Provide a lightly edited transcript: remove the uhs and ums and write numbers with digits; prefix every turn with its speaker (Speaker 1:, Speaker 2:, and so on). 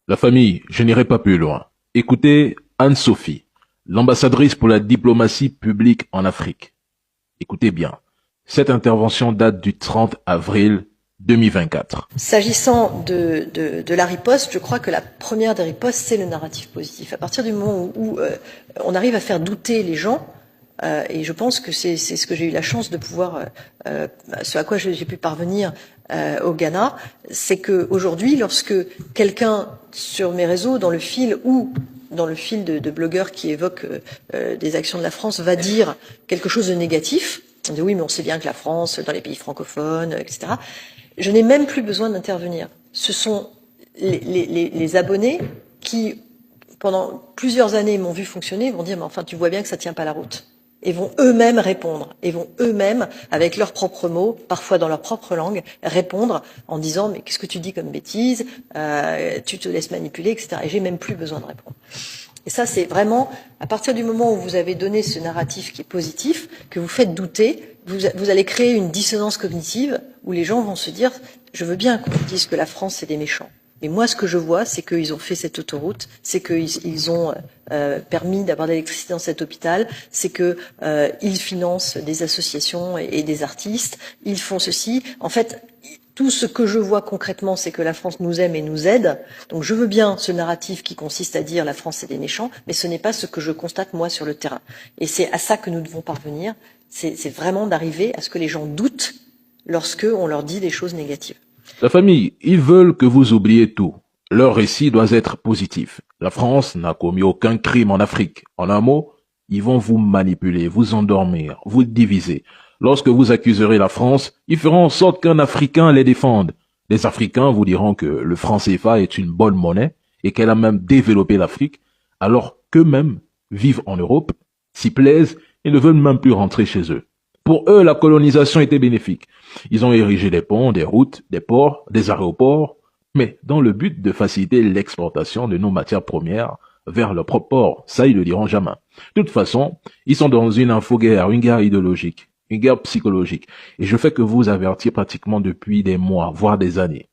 Speaker 1: La famille, je n'irai pas plus loin. Écoutez Anne-Sophie, l'ambassadrice pour la diplomatie publique en Afrique. Écoutez bien. Cette intervention date du 30 avril 2024.
Speaker 2: S'agissant de la riposte, je crois que la première des ripostes, c'est le narratif positif. À partir du moment où on arrive à faire douter les gens, et je pense que c'est ce que j'ai eu la chance de pouvoir, ce à quoi j'ai pu parvenir au Ghana, c'est qu'aujourd'hui, lorsque quelqu'un sur mes réseaux, dans le fil ou dans le fil de blogueurs qui évoquent des actions de la France, va dire quelque chose de négatif, on dit oui, mais on sait bien que la France, dans les pays francophones, etc. Je n'ai même plus besoin d'intervenir. Ce sont les abonnés qui, pendant plusieurs années, m'ont vu fonctionner, vont dire, mais enfin, tu vois bien que ça tient pas la route. Et vont eux-mêmes répondre, et vont eux-mêmes, avec leurs propres mots, parfois dans leur propre langue, répondre en disant, mais qu'est-ce que tu dis comme bêtise, tu te laisses manipuler, etc. Et j'ai même plus besoin de répondre. Et ça, c'est vraiment, à partir du moment où vous avez donné ce narratif qui est positif, que vous faites douter, vous allez créer une dissonance cognitive où les gens vont se dire, je veux bien qu'on dise que la France, c'est des méchants. Mais moi, ce que je vois, c'est qu'ils ont fait cette autoroute, c'est qu'ils ont permis d'avoir de l'électricité dans cet hôpital, c'est qu'ils financent des associations et des artistes, ils font ceci. En fait, tout ce que je vois concrètement, c'est que la France nous aime et nous aide. Donc je veux bien ce narratif qui consiste à dire la France c'est des méchants, mais ce n'est pas ce que je constate moi sur le terrain. Et c'est à ça que nous devons parvenir, c'est vraiment d'arriver à ce que les gens doutent lorsque on leur dit des choses négatives.
Speaker 1: La famille, ils veulent que vous oubliez tout. Leur récit doit être positif. La France n'a commis aucun crime en Afrique. En un mot, ils vont vous manipuler, vous endormir, vous diviser. Lorsque vous accuserez la France, ils feront en sorte qu'un Africain les défende. Les Africains vous diront que le franc CFA est une bonne monnaie et qu'elle a même développé l'Afrique, alors qu'eux-mêmes vivent en Europe, s'y plaisent et ne veulent même plus rentrer chez eux. Pour eux, la colonisation était bénéfique. Ils ont érigé des ponts, des routes, des ports, des aéroports, mais dans le but de faciliter l'exportation de nos matières premières vers leur propre port. Ça, ils le diront jamais. De toute façon, ils sont dans une infoguerre, une guerre idéologique, une guerre psychologique. Et je fais que vous avertir pratiquement depuis des mois, voire des années.